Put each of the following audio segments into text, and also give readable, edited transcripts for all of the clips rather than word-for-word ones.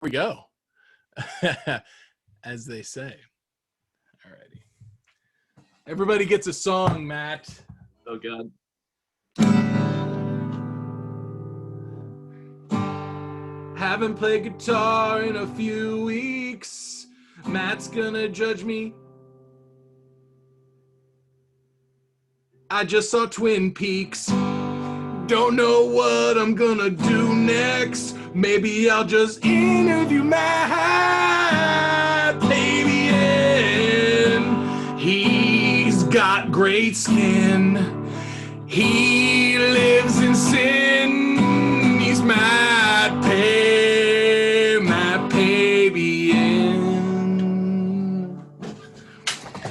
we go. As they say. Alrighty. Everybody gets a song, Matt. Oh, God. Haven't played guitar in a few weeks. Matt's gonna judge me. I just saw Twin Peaks. Don't know what I'm gonna do next. Maybe I'll just interview Matt Pabian. He's got great skin. He lives in sin. He's Matt Pabian.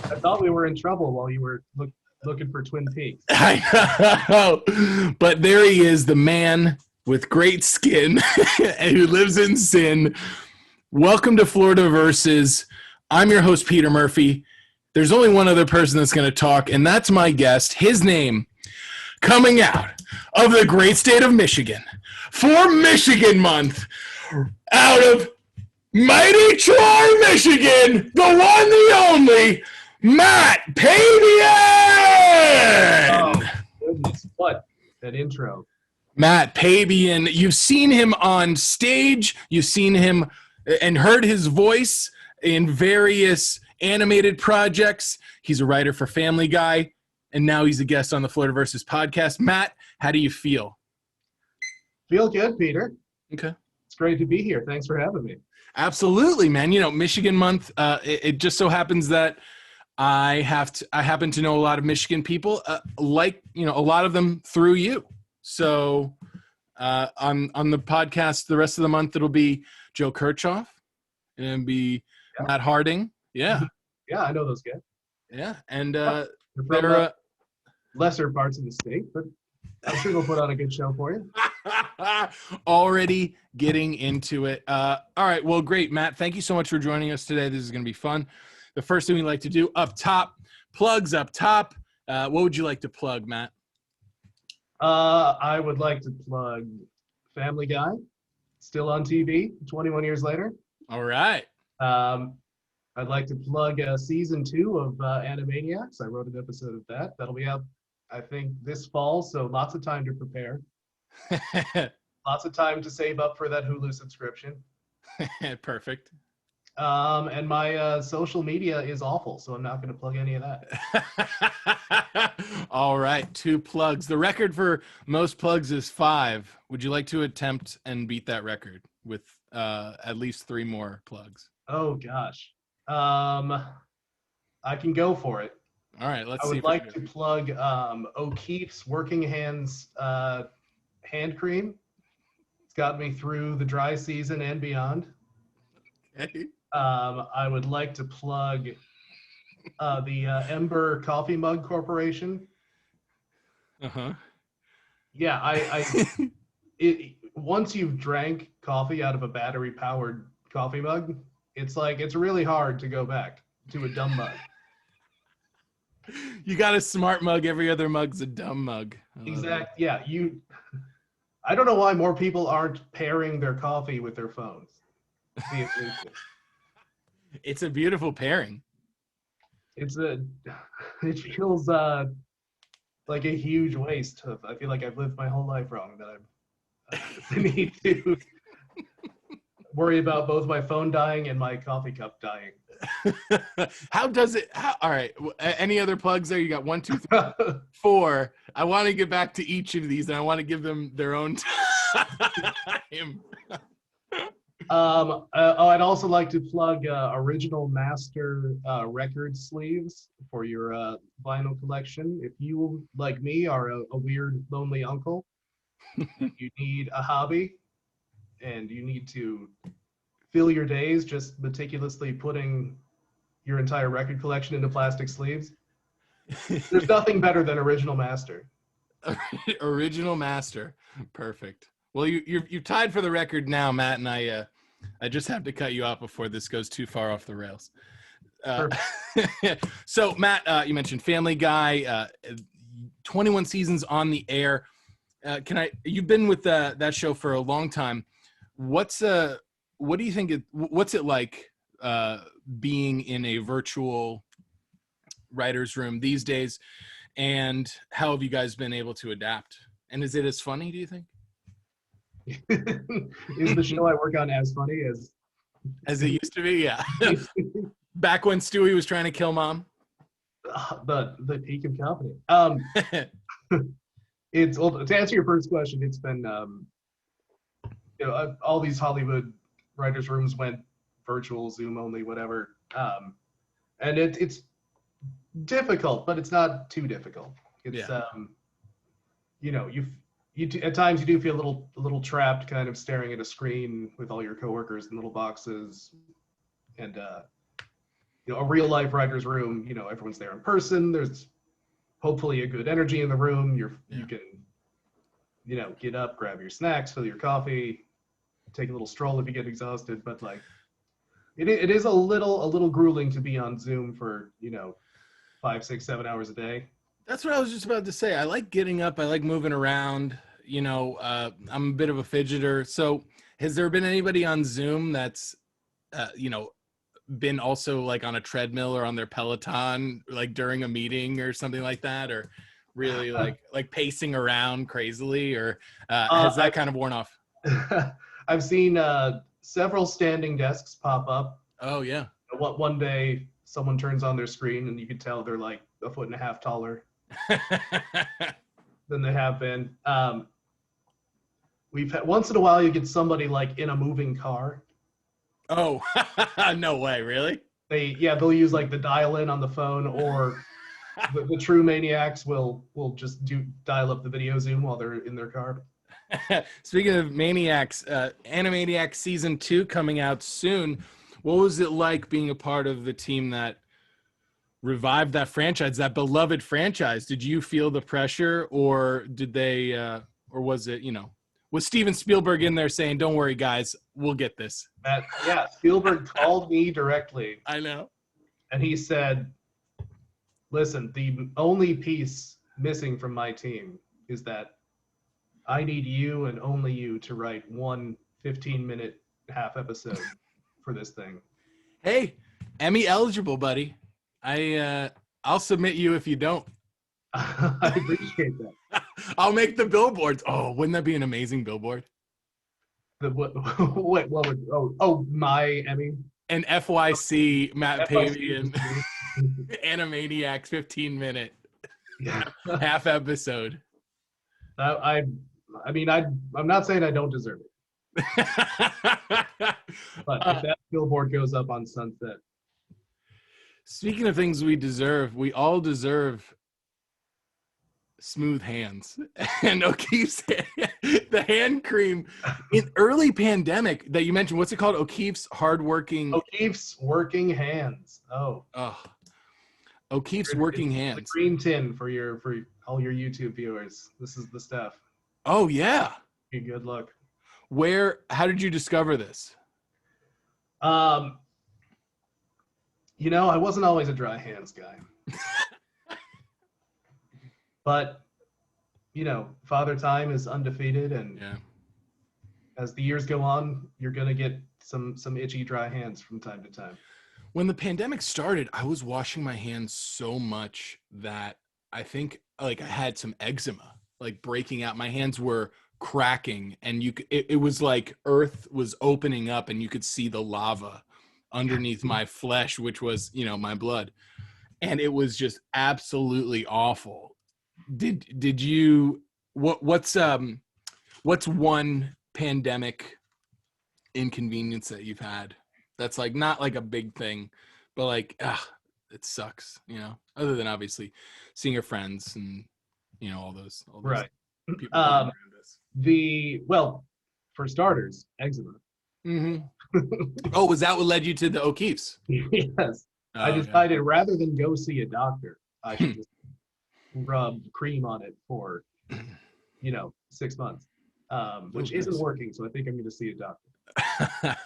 I thought we were in trouble while you were looking for Twin Peaks. I know, but there he is, the man with great skin and who lives in sin. Welcome to Florida Versus. I'm your host, Peter Murphy. There's only one other person that's going to talk, and that's my guest. His name, coming out of the great state of Michigan for Michigan Month, out of mighty Troy, Michigan, the one, the only, Matt Pabian! Oh, goodness. What? That intro. Matt Pabian, you've seen him on stage, you've seen him and heard his voice in various animated projects. He's a writer for Family Guy, and now he's a guest on the Florida Versus podcast. Matt, how do you feel? Feel good, Peter. Okay. It's great to be here. Thanks for having me. Absolutely, man. You know, Michigan Month, it just so happens that I happen to know a lot of Michigan people, a lot of them through you. So on the podcast, the rest of the month, it'll be Joe Kirchhoff and it'll be Matt Harding. Yeah. Yeah, I know those guys. Yeah. And they're from lesser parts of the state, but I'm sure they'll put on a good show for you. Already getting into it. All right. Well, great, Matt. Thank you so much for joining us today. This is going to be fun. The first thing we like to do up top, plugs up top. What would you like to plug, Matt? I would like to plug Family Guy, still on TV 21 years later. All right. I'd like to plug season 2 of Animaniacs. I wrote an episode of that. That'll be up, I think, this fall, so lots of time to prepare. Lots of time to save up for that Hulu subscription. Perfect. And my social media is awful, so I'm not going to plug any of that. All right, 2 plugs. The record for most plugs is 5. Would you like to attempt and beat that record with at least 3 more plugs? Oh, gosh. I can go for it. All right, let's see. I would like to plug O'Keeffe's Working Hands hand cream. It's got me through the dry season and beyond. Okay. I would like to plug the Ember Coffee Mug Corporation. Uh-huh. Yeah, once you've drank coffee out of a battery-powered coffee mug, it's really hard to go back to a dumb mug. You got a smart mug. Every other mug's a dumb mug. Exactly. Yeah, I don't know why more people aren't pairing their coffee with their phones. It's a beautiful pairing. It feels like a huge waste. I feel like I've lived my whole life wrong, that I need to worry about both my phone dying and my coffee cup dying. All right. Any other plugs there? You got 1, 2, 3, 4. I want to get back to each of these, and I want to give them their own time. I'd also like to plug Original Master record sleeves for your vinyl collection. If you, like me, are a weird, lonely uncle, you need a hobby, and you need to fill your days just meticulously putting your entire record collection into plastic sleeves, there's nothing better than Original Master. Original Master. Perfect. Well, you're tied for the record now, Matt, and I just have to cut you off before this goes too far off the rails. So, Matt, you mentioned Family Guy, 21 seasons on the air. You've been with that show for a long time. What's what do you think? What's it like being in a virtual writer's room these days? And how have you guys been able to adapt? And is it as funny, do you think? Is the show I work on as funny as it used to be? Yeah. Back when Stewie was trying to kill mom. The peak of comedy. It's well, to answer your first question, it's been all these Hollywood writers' rooms went virtual, Zoom only, whatever, and it's difficult, but it's not too difficult. It's at times you do feel a little trapped, kind of staring at a screen with all your coworkers in little boxes, and a real life writer's room. Everyone's there in person. There's hopefully a good energy in the room. You can get up, grab your snacks, fill your coffee, take a little stroll if you get exhausted. But like, it is a little grueling to be on Zoom for 5, 6, 7 hours a day. That's what I was just about to say. I like getting up. I like moving around. I'm a bit of a fidgeter. So has there been anybody on Zoom that's, been also like on a treadmill or on their Peloton, like during a meeting or something like that, or really like pacing around crazily, or has that kind of worn off? I've seen several standing desks pop up. Oh yeah. One day someone turns on their screen and you can tell they're like 1.5 feet taller than they have been. We've had, once in a while you get somebody like in a moving car. Oh, no way, really? They'll use like the dial-in on the phone, or the true maniacs will just dial up the video Zoom while they're in their car. Speaking of maniacs, Animaniacs season 2 coming out soon. What was it like being a part of the team that revived that franchise, that beloved franchise? Did you feel the pressure, or did they, or was it, was Steven Spielberg in there saying, "Don't worry, guys, we'll get this"? Spielberg called me directly. I know. And he said, "Listen, the only piece missing from my team is that I need you and only you to write one 15-minute half episode for this thing." Hey, Emmy eligible, buddy. I'll submit you if you don't. I appreciate that. I'll make the billboards. Oh, wouldn't that be an amazing billboard? What would my Emmy? An FYC Matt Pabian Animaniacs 15-minute half episode. I'm not saying I don't deserve it. But if that billboard goes up on Sunset. Speaking of things we deserve, we all deserve smooth hands. And O'Keefe's the hand cream in early pandemic that you mentioned. What's it called? O'Keefe's working hands. O'Keefe's working hands. The green tin for all your YouTube viewers. This is the stuff. Oh yeah. Good luck. How did you discover this? I wasn't always a dry hands guy. But, Father Time is undefeated, and as the years go on, you're going to get some itchy, dry hands from time to time. When the pandemic started, I was washing my hands so much that I think I had some eczema, like breaking out. My hands were cracking, and it was like earth was opening up, and you could see the lava underneath my flesh, which was, my blood. And it was just absolutely awful. Did you, what's one pandemic inconvenience that you've had that's like not like a big thing, but like it sucks, other than obviously seeing your friends and all those right people around us. For starters, eczema. Mm-hmm. Oh, was that what led you to the O'Keefe's? Yes. I decided rather than go see a doctor, I should just rub cream on it for 6 months, which isn't working, so I think I'm going to see a doctor.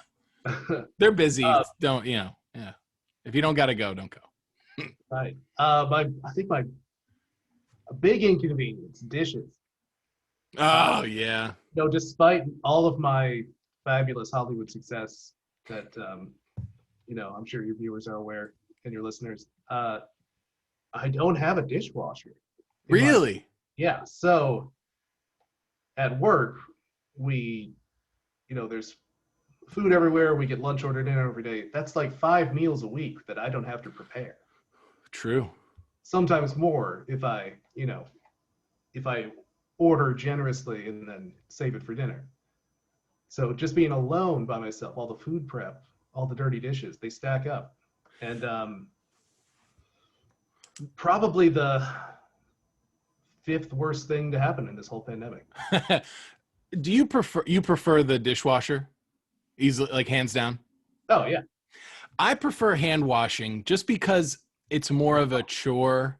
They're busy. Don't if you don't gotta go, don't go. Right. I think a big inconvenience, dishes. Oh yeah. Despite all of my fabulous Hollywood success that I'm sure your viewers are aware and your listeners. I don't have a dishwasher. Really? Yeah. So at work, we, there's food everywhere. We get lunch ordered in every day. That's like 5 meals a week that I don't have to prepare. True. Sometimes more if I order generously and then save it for dinner. So just being alone by myself, all the food prep, all the dirty dishes, they stack up. And probably the fifth worst thing to happen in this whole pandemic. Do you prefer the dishwasher? Easily, like hands down. Oh yeah. I prefer hand washing just because it's more of a chore.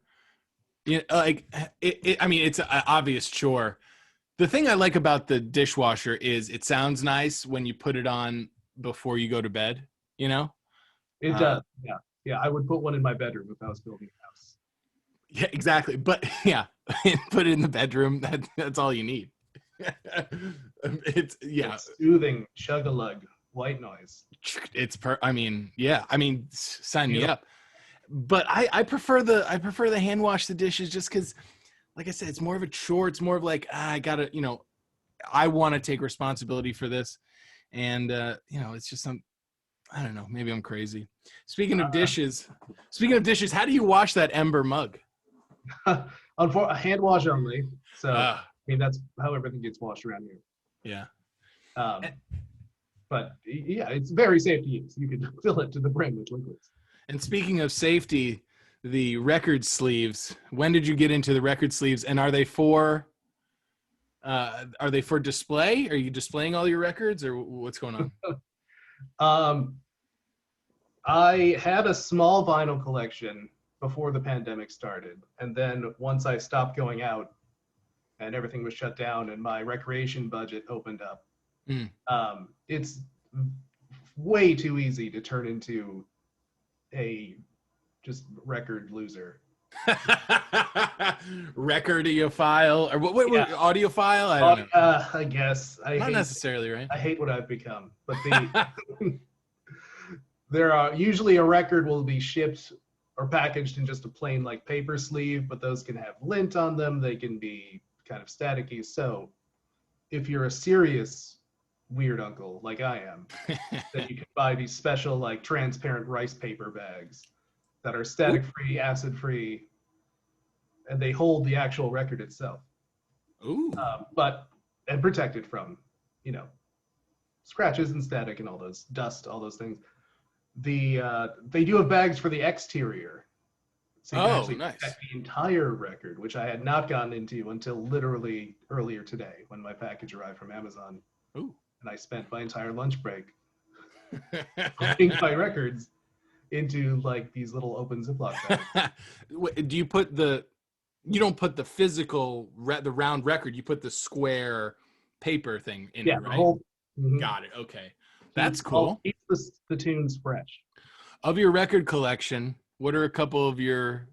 Like I mean, it's an obvious chore. The thing I like about the dishwasher is it sounds nice when you put it on before you go to bed. You know? It does. Yeah. Yeah. I would put one in my bedroom if I was building a house. Yeah, exactly. But yeah, put it in the bedroom. That's all you need. It's Soothing, chug-a-lug, white noise. I mean, yeah. I mean, sign me up. But I prefer the hand wash the dishes just because, like I said, it's more of a chore. It's more of like I gotta, I want to take responsibility for this, and it's just I don't know. Maybe I'm crazy. Speaking of dishes, how do you wash that ember mug? A hand wash only. So I mean, that's how everything gets washed around here. Yeah. But yeah, it's very safe to use. You can fill it to the brim with liquids. And speaking of safety, the record sleeves. When did you get into the record sleeves? And are they for display? Are you displaying all your records, or what's going on? I had a small vinyl collection before the pandemic started, and then once I stopped going out and everything was shut down and my recreation budget opened up, it's way too easy to turn into a just record loser. Recordiophile, or what audiophile? I don't know. I guess not necessarily, right? I hate what I've become, but there are usually a record will be shipped or packaged in just a plain like paper sleeve, but those can have lint on them. They can be kind of staticky. So if you're a serious weird uncle like I am, then you can buy these special like transparent rice paper bags that are static free, acid free, and they hold the actual record itself. Ooh. And protected from, scratches and static and all those dust, all those things. They do have bags for the exterior, so you can actually protect the entire record, which I had not gotten into until literally earlier today when my package arrived from Amazon. Ooh. And I spent my entire lunch break putting my records into like these little open Ziploc bags. Do you put you don't put the physical the round record, you put the square paper thing in it, right? Got it. Okay. That's cool. Keep the tunes fresh. Of your record collection, what are a couple of your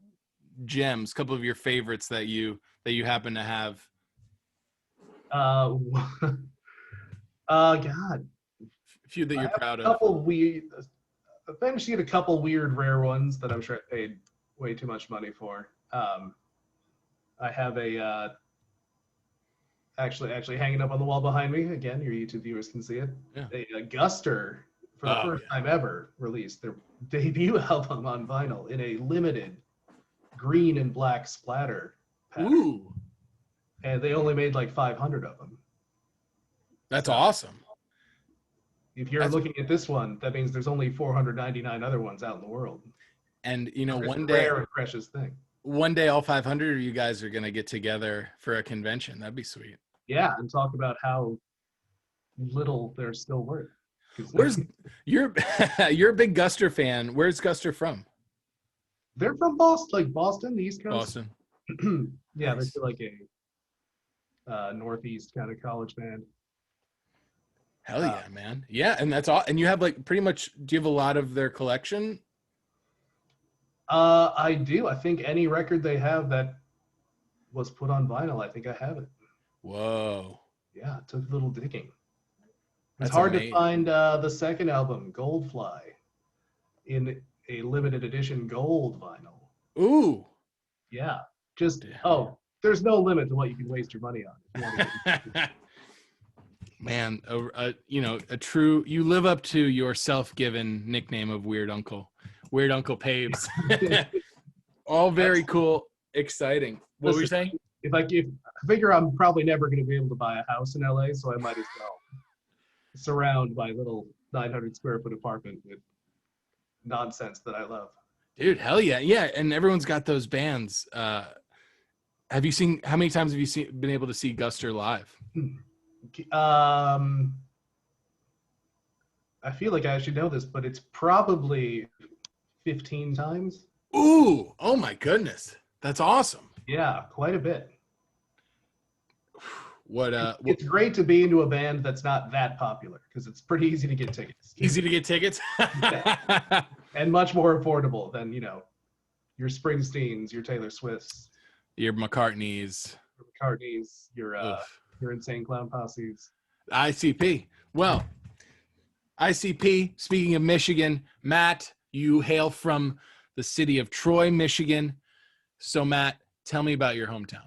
gems, couple of your favorites that you happen to have? God. A few that you're proud of. Eventually had a couple weird rare ones that I'm sure I paid way too much money for. I have a actually hanging up on the wall behind me. Again, your YouTube viewers can see it. Yeah. A Guster for the first time ever released their debut album on vinyl in a limited green and black splatter pattern. Ooh. And they only made like 500 of them. That's awesome. If you're looking at this one, that means there's only 499 other ones out in the world. And one day, rare and precious thing. One day, all 500 of you guys are gonna get together for a convention. That'd be sweet. Yeah, and talk about how little they're still worth. You're a big Guster fan. Where's Guster from? They're from Boston, the East Coast. Boston. Yeah, nice. They're like a Northeast kind of college band. Hell yeah, man. Yeah, and that's all. And you have like pretty much. Do you have a lot of their collection? I do. I think any record they have that was put on vinyl, I think I have it. Whoa. Yeah, it took a little digging. It's hard to find the second album, Goldfly, in a limited edition gold vinyl. Ooh. Yeah. There's no limit to what you can waste your money on. Man, you live up to your self-given nickname of Weird Uncle Pabes. All very cool, exciting. What were you saying? If I figure I'm probably never going to be able to buy a house in LA, so I might as well surround my little 900 square foot apartment with nonsense that I love. Dude, hell yeah. Yeah, and everyone's got those bands. How many times have you been able to see Guster live? I feel like I should know this, but it's probably 15 times. Ooh, oh my goodness. That's awesome. Yeah, quite a bit. It's great to be into a band that's not that popular because it's pretty easy to get tickets. Easy to get tickets? And much more affordable than, your Springsteens, your Taylor Swifts, your McCartneys, your Insane Clown Posses. ICP. Well, ICP, speaking of Michigan, Matt, you hail from the city of Troy, Michigan. So, Matt, tell me about your hometown.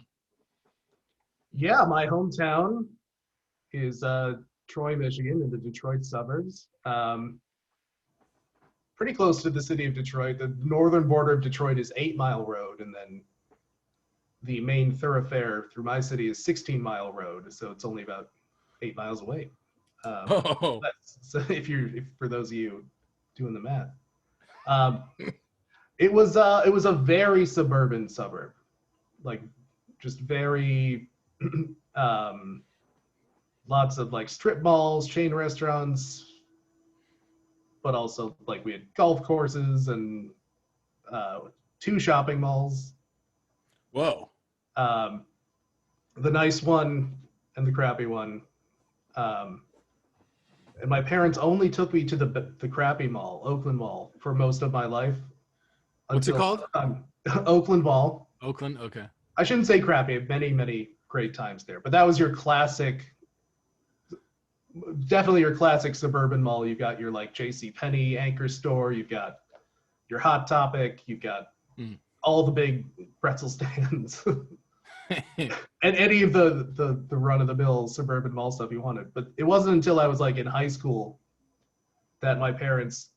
Yeah, my hometown is Troy, Michigan, in the Detroit suburbs. Pretty close to the city of Detroit. The northern border of Detroit is 8 Mile Road, and then the main thoroughfare through my city is 16 Mile Road, so it's only about 8 miles away. So for those of you doing the math, it was a very suburban suburb, like just very lots of like strip malls, chain restaurants, but also like we had golf courses and 2 shopping malls. Whoa. The nice one and the crappy one. And my parents only took me to the crappy mall, Oakland Mall, for most of my life. What's it called? Oakland Mall. Oakland, okay. I shouldn't say crappy. Many, many great times there. But that was definitely your classic suburban mall. You've got your like JCPenney anchor store. You've got your Hot Topic. You've got all the big pretzel stands. And any of the run-of-the-mill suburban mall stuff you wanted. But it wasn't until I was like in high school that my parents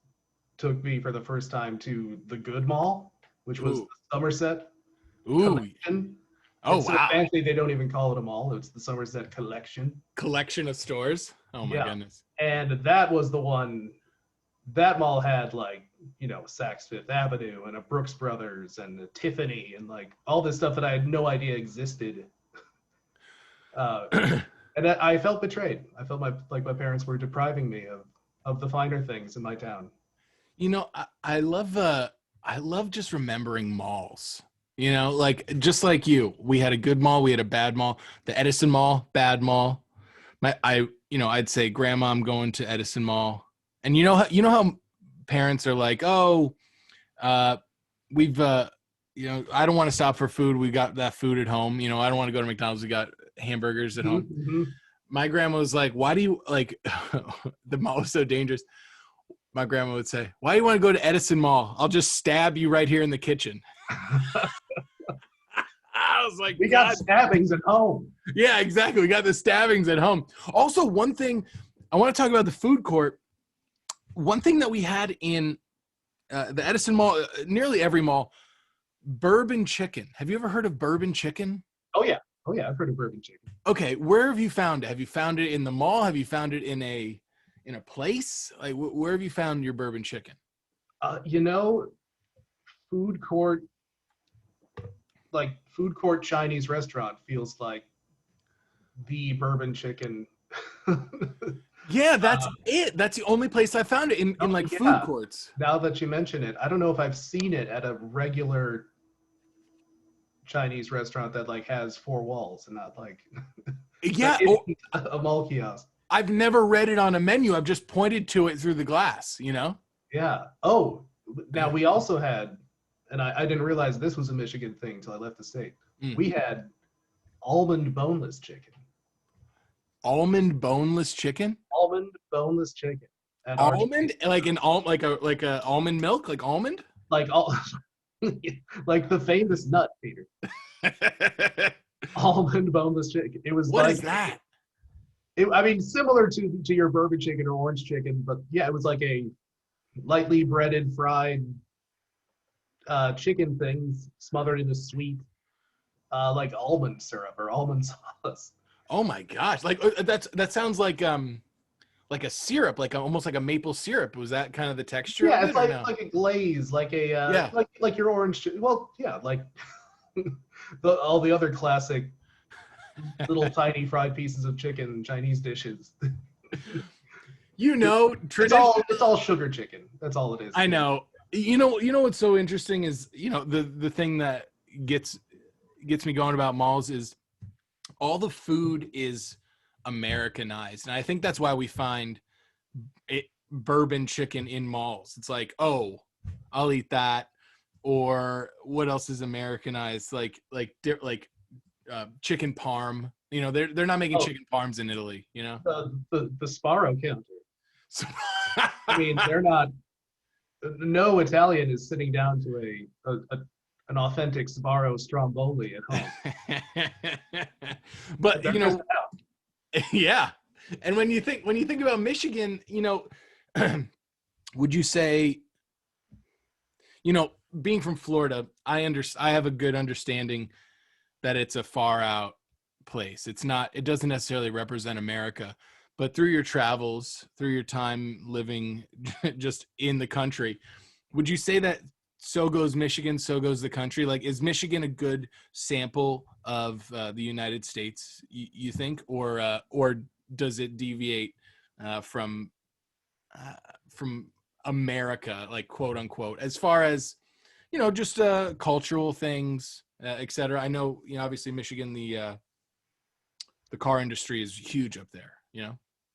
took me for the first time to the Good Mall, which was the Somerset Collection. Oh, wow. Fancy, they don't even call it a mall. It's the Somerset Collection. Collection of stores? Oh, my goodness. And that was the one, that mall had like, Saks Fifth Avenue and a Brooks Brothers and a Tiffany and like all this stuff that I had no idea existed. And I felt betrayed. I felt like my parents were depriving me of the finer things in my town. I love just remembering malls. Like just like you, we had a good mall, we had a bad mall. The Edison Mall, bad mall. I'd say, Grandma, I'm going to Edison Mall, and you know how parents are like, oh, we've I don't want to stop for food. We got that food at home. I don't want to go to McDonald's. We got hamburgers at home. Mm-hmm. My grandma was like, why do you like the mall is so dangerous? My grandma would say, why do you want to go to Edison Mall? I'll just stab you right here in the kitchen. I was like, we got stabbings at home. Yeah, exactly. We got the stabbings at home. Also, one thing I want to talk about the food court. One thing that we had in the Edison Mall, nearly every mall, bourbon chicken. Have you ever heard of bourbon chicken? Oh yeah, I've heard of bourbon chicken. Okay, where have you found it? Have you found it in the mall? Have you found it in a place? Like, where have you found your bourbon chicken? Food court Chinese restaurant feels like the bourbon chicken. Yeah, that's it. That's the only place I found it in food courts. Now that you mention it, I don't know if I've seen it at a regular Chinese restaurant that like has 4 walls and not like a mall kiosk. I've never read it on a menu. I've just pointed to it through the glass, Yeah. Oh, now we also had, and I didn't realize this was a Michigan thing until I left the state. We had almond boneless chicken. Almond boneless chicken? Almond boneless chicken at our Almond? Like an like a almond milk? Like almond? like all like the famous nut, Peter. Almond boneless chicken. It was What like is that? I mean, similar to your bourbon chicken or orange chicken, but yeah, it was like a lightly breaded, fried chicken things smothered in a sweet, like almond syrup or almond sauce. Oh my gosh! Like that sounds like a syrup, almost like a maple syrup. Was that kind of the texture Yeah, of it's it, or no? like a glaze, like a Yeah. like your orange. Well, yeah, like all the other classic little tiny fried pieces of chicken Chinese dishes. You know, It's all sugar chicken. That's all it is. I know. You know what's so interesting is, the thing that gets me going about malls is all the food is Americanized, and I think that's why we find bourbon chicken in malls. It's like, oh, I'll eat that, or what else is Americanized? Chicken parm. They're not making Oh, chicken parms in Italy. the Sparrow counter. So, I mean, they're not. No Italian is sitting down to an authentic Sbarro Stromboli at home. but They're missing out. yeah. And when you think about Michigan, would you say, being from Florida, I have a good understanding that it's a far out place. It doesn't necessarily represent America, but through your travels, through your time living just in the country, would you say that so goes Michigan, so goes the country? Like, is Michigan a good sample of the United States, you think, or does it deviate from America, like, quote unquote, as far as just cultural things, etc.? I know, obviously Michigan, the car industry is huge up there.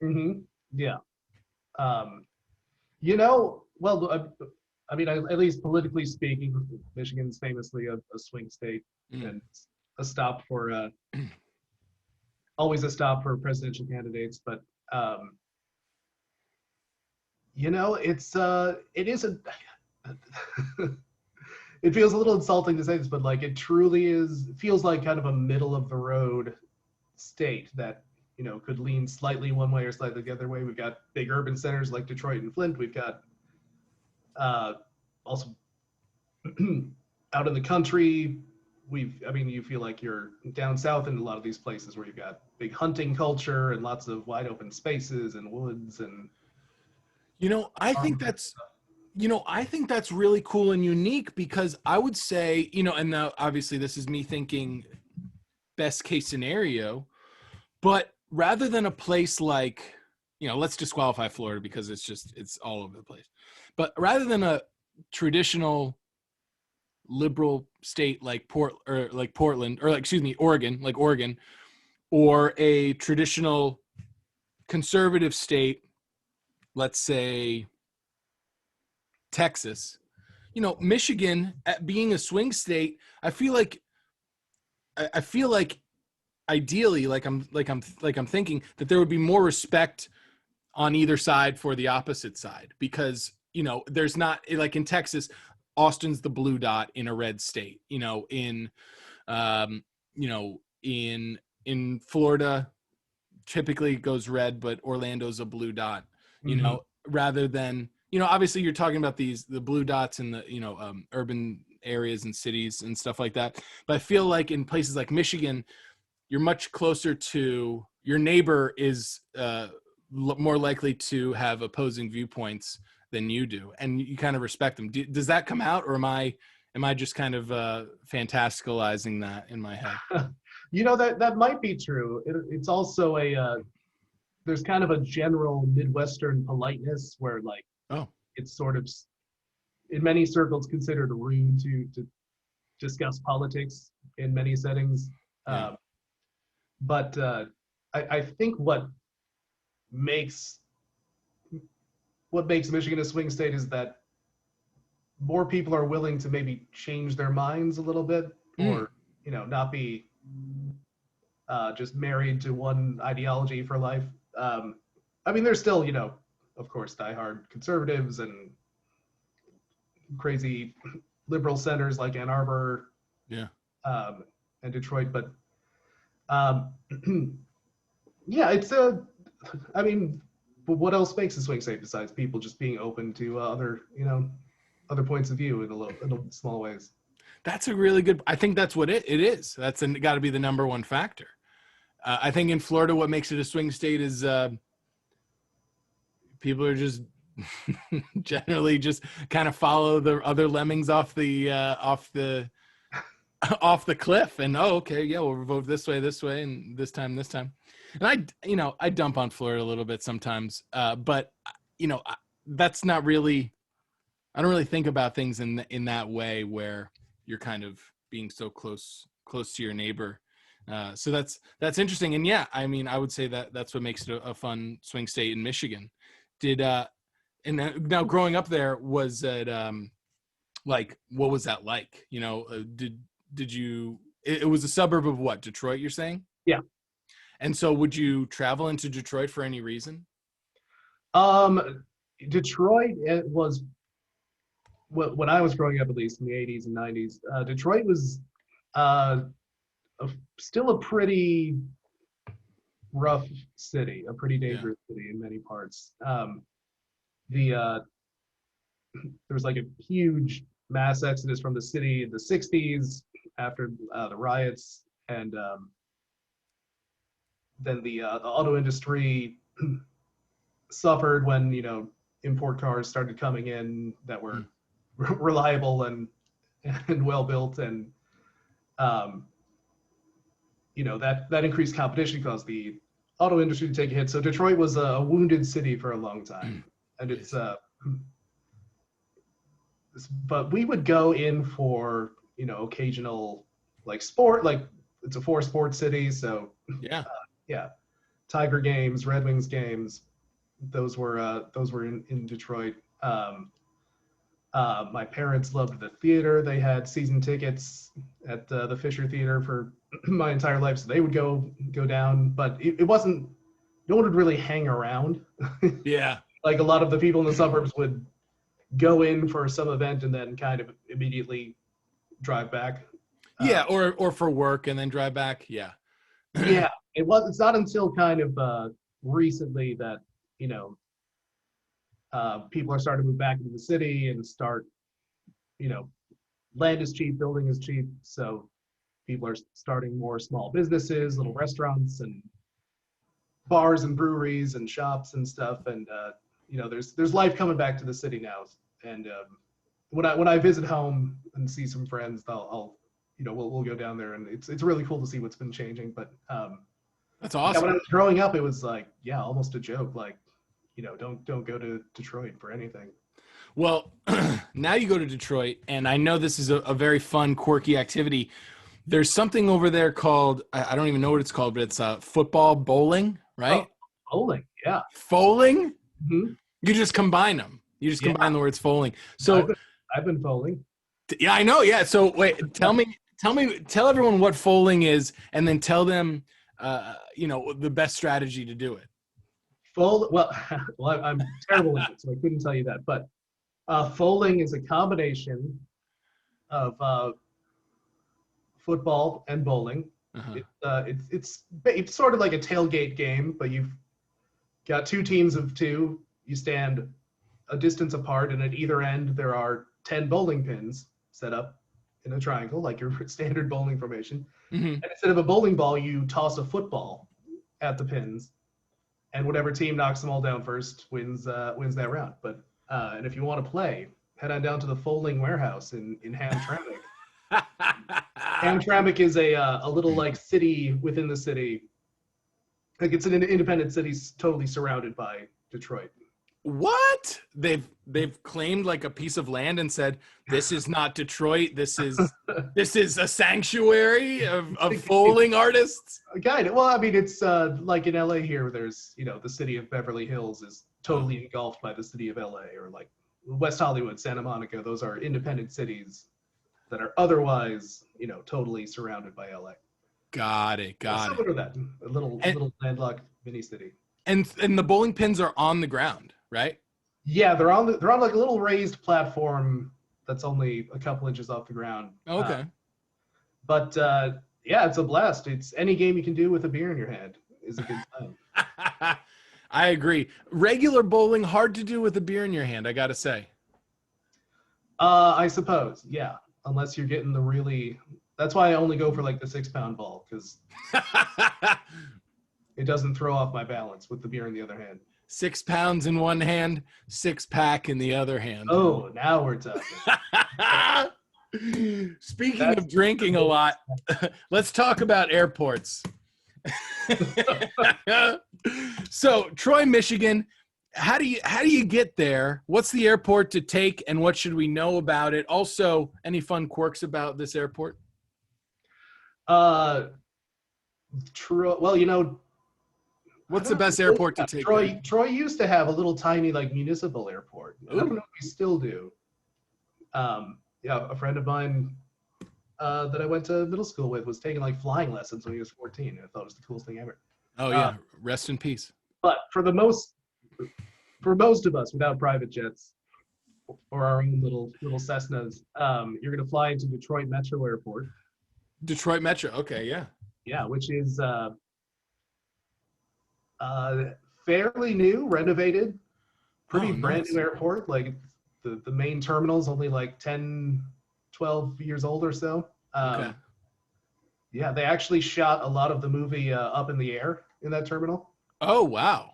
Mm-hmm. Yeah. Well, I mean, at least politically speaking, Michigan's famously a swing state and a stop for always a stop for presidential candidates. But it is a it feels a little insulting to say this, but like it truly feels like kind of a middle of the road state that could lean slightly one way or slightly the other way. We've got big urban centers like Detroit and Flint. We've got also out in the country. You feel like you're down south in a lot of these places where you've got big hunting culture and lots of wide open spaces and woods and. I think that's really cool and unique, because I would say, and now obviously this is me thinking best case scenario, but rather than a place like, let's disqualify Florida because it's all over the place. But rather than a traditional liberal state like Portland, or Oregon, or a traditional conservative state, let's say Texas, Michigan, at being a swing state, I feel like ideally, like I'm thinking that there would be more respect on either side for the opposite side, because there's not, like in Texas, Austin's the blue dot in a red state. In Florida, typically it goes red, but Orlando's a blue dot. Rather than, obviously you're talking about the blue dots in the urban areas and cities and stuff like that. But I feel like in places like Michigan, you're much closer to your neighbor, is more likely to have opposing viewpoints than you do, and you kind of respect them. Does that come out, or am I just kind of fantasticalizing that in my head? That might be true. It's also there's kind of a general Midwestern politeness where like it's sort of in many circles considered rude to discuss politics in many settings. Yeah. But I think what makes Michigan a swing state is that more people are willing to maybe change their minds a little bit, or not be just married to one ideology for life. I mean, there's still, of course, diehard conservatives and crazy liberal centers like Ann Arbor, Yeah. and Detroit, but um, yeah, I mean, but what else makes a swing state besides people just being open to other points of view in small ways? That's a really good. I think that's what it is. That's got to be the number one factor. I think in Florida, what makes it a swing state is people are just generally just kind of follow the other lemmings off the off the cliff, and okay, yeah, we'll vote this way, and this time. And I dump on Florida a little bit sometimes, but that's not really. I don't really think about things in that way where you're kind of being so close to your neighbor. So that's interesting. And yeah, I mean, I would say that's what makes it a fun swing state in Michigan. Now growing up there, was it like, what was that like? Did you, it was a suburb of what, Detroit, you're saying? Yeah. And so would you travel into Detroit for any reason? Detroit, it was, when I was growing up, at least in the 80s and 90s, Detroit was still a pretty rough city, a pretty dangerous city in many parts. There was like a huge mass exodus from the city in the 60s after the riots, and then the auto industry suffered when import cars started coming in that were reliable and well built, and that increased competition caused the auto industry to take a hit. So Detroit was a wounded city for a long time, and it's but we would go in for occasional like sport, like it's a four sport city, so yeah, Tiger games, Red Wings games, those were in Detroit. My parents loved the theater. They had season tickets at the Fisher Theater for my entire life, so they would go down. But it wasn't. No one would really hang around. Yeah. Like a lot of the people in the suburbs would go in for some event and then kind of immediately drive back. Yeah, or for work and then drive back. Yeah. Yeah, it's not until kind of recently that people are starting to move back into the city and start, land is cheap, building is cheap, so people are starting more small businesses, little restaurants and bars and breweries and shops and stuff, and there's life coming back to the city now. And when I visit home and see some friends, we'll go down there, and it's really cool to see what's been changing. But that's awesome. Yeah, when I was growing up, it was like, almost a joke, like, don't go to Detroit for anything. Well, now you go to Detroit, and I know this is a very fun, quirky activity. There's something over there called, I don't even know what it's called, but it's football bowling, right? Oh, bowling, yeah. Foaling? Mm-hmm. You just combine them. You just combine the words foaling. So I've been foaling. Yeah, I know. Yeah. So wait, tell everyone what foaling is, and then tell them, the best strategy to do it. Well, I'm terrible at it, so I couldn't tell you that. But foaling is a combination of football and bowling. Uh-huh. It's sort of like a tailgate game, but you've got two teams of two. You stand a distance apart, and at either end there are 10 bowling pins set up in a triangle, like your standard bowling formation. Mm-hmm. And instead of a bowling ball, you toss a football at the pins, and whatever team knocks them all down first wins that round. But and if you want to play, head on down to the Foaling Warehouse in Hamtramck. Hamtramck is a little like city within the city. Like it's an independent city, totally surrounded by Detroit. What? They've claimed like a piece of land and said, this is not Detroit. This is a sanctuary of foaling artists. Kind of. Well, I mean, it's like in LA here, there's the city of Beverly Hills is totally engulfed by the city of LA, or like West Hollywood, Santa Monica. Those are independent cities that are otherwise totally surrounded by LA. Got it. Got it. Similar to that, a little landlocked mini city. And the bowling pins are on the ground, right? Yeah, they're on like a little raised platform that's only a couple inches off the ground. Okay. But yeah, it's a blast. It's any game you can do with a beer in your hand is a good time. I agree. Regular bowling, hard to do with a beer in your hand, I got to say. I suppose, yeah. Unless you're getting the really. That's why I only go for like the 6-pound ball, because it doesn't throw off my balance with the beer in the other hand. 6 pounds in one hand, 6-pack in the other hand. Oh, now we're talking. Speaking of drinking a lot, let's talk about airports. So, Troy, Michigan, how do you get there? What's the airport to take, and what should we know about it? Also, any fun quirks about this airport? True. Well, what's the best airport to take? Troy used to have a little tiny like municipal airport. I don't know if we still do. Yeah, a friend of mine that I went to middle school with was taking like flying lessons when he was 14. I thought it was the coolest thing ever. Oh yeah, rest in peace. But for most of us without private jets or our own little Cessnas, you're gonna fly into Detroit Metro Airport. Detroit Metro, okay, yeah. Yeah, which is fairly new, renovated, pretty brand new airport. Like the main terminal's only like 10, 12 years old or so. Okay. Yeah, they actually shot a lot of the movie Up in the Air in that terminal. Oh wow.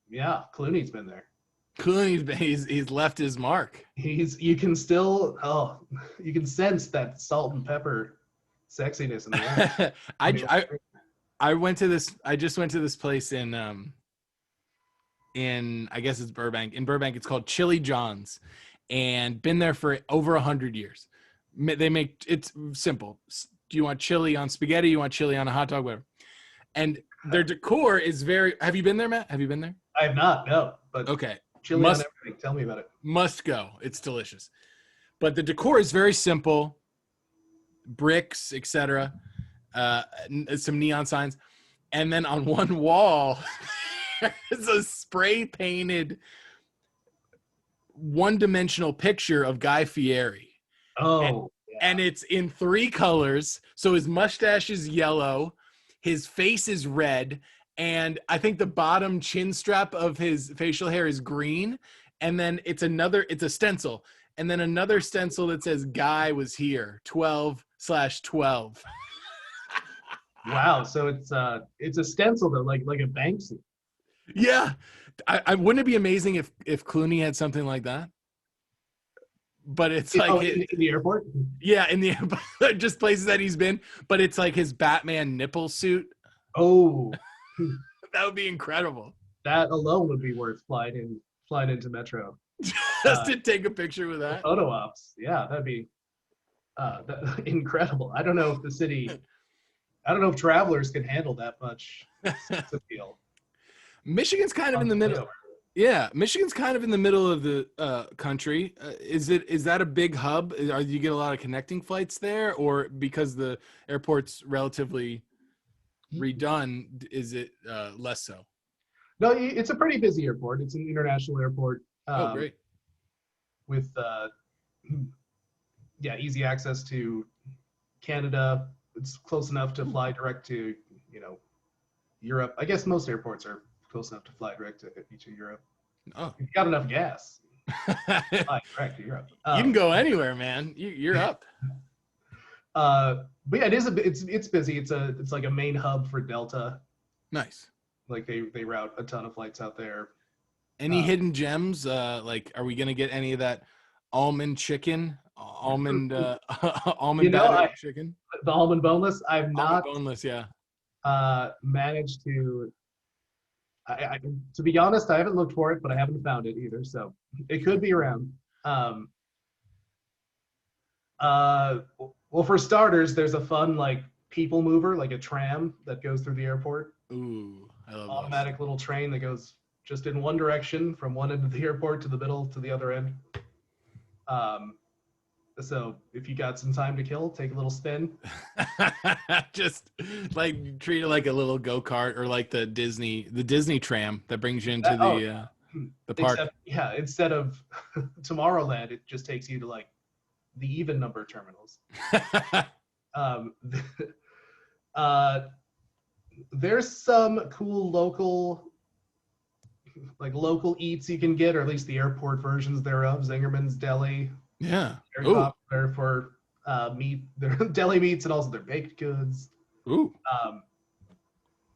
Yeah, Clooney's been there. He's left his mark. You can sense that salt and pepper sexiness in the air. I just went to this place in I guess it's Burbank. In Burbank, it's called Chili John's, and been there for over 100 years. They make it's simple. Do you want chili on spaghetti? You want chili on a hot dog? Whatever. And their decor is very. Have you been there, Matt? Have you been there? I have not. No. But okay. Chili on everything. Tell me about it. Must go. It's delicious. But the decor is very simple. Bricks, etc. Some neon signs, and then on one wall is a spray painted one-dimensional picture of Guy Fieri. Oh, and it's in 3 colors. So his mustache is yellow, his face is red, and I think the bottom chin strap of his facial hair is green. And then it's a stencil, and then another stencil that says Guy was here 12/12. Wow, so it's a stencil though, like a Banksy. Yeah, I wouldn't it be amazing if Clooney had something like that? But it's like in the airport. Yeah, in the just places that he's been. But it's like his Batman nipple suit. Oh, that would be incredible. That alone would be worth flying into Metro. Just to take a picture with that. Photo ops, yeah, that'd be incredible. I don't know if travelers can handle that much sex appeal. Michigan's kind of in the middle. Yeah, Michigan's kind of in the middle of the country. Is that a big hub? You get a lot of connecting flights there, or because the airport's relatively redone, is it less so? No, it's a pretty busy airport. It's an international airport. Oh, great. With easy access to Canada. It's close enough to fly direct to Europe. I guess most airports are close enough to fly direct to Europe. Oh, you've got enough gas. Fly direct to Europe. You can go anywhere, man. You're up. But yeah, it's busy. It's like a main hub for Delta. Nice. Like they route a ton of flights out there. Any hidden gems? Like, are we gonna get any of that almond chicken? Almond chicken? The almond boneless. I've not boneless. Yeah. Managed to. To be honest, I haven't looked for it, but I haven't found it either. So it could be around. Well, for starters, there's a fun like people mover, like a tram that goes through the airport. Ooh, I love automatic little train that goes just in one direction from one end of the airport to the middle to the other end. So if you got some time to kill, take a little spin. Just like treat it like a little go-kart or like the Disney tram that brings you into Oh, the park. except yeah, instead of Tomorrowland, it just takes you to like the even number terminals. Um, uh, there's some cool local eats you can get, or at least the airport versions thereof. Zingerman's Deli. Yeah. Very Ooh. popular for meat, their deli meats, and also their baked goods. Ooh. Um,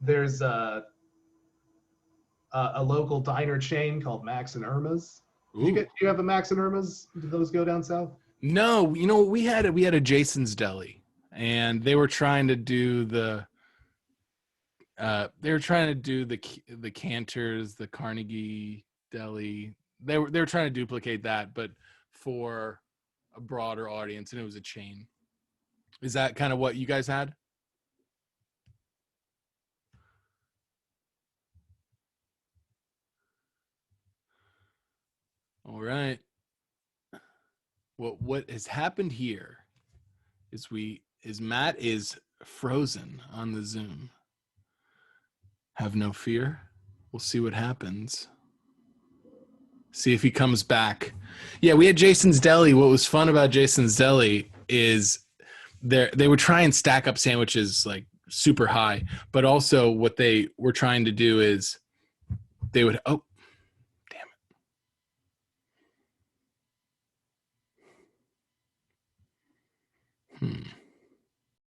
there's a local diner chain called Max and Irma's. Ooh. Do you have a Max and Irma's? Did those go down south? No, we had a Jason's Deli, and they were trying to do the Cantors, the Carnegie Deli. They were trying to duplicate that, but for a broader audience, and it was a chain. Is that kind of what you guys had? All right. What has happened here is Matt is frozen on the Zoom. Have no fear. We'll see what happens. See if he comes back. Yeah, we had Jason's Deli. What was fun about Jason's Deli is they would try and stack up sandwiches like super high, but also what they were trying to do is they would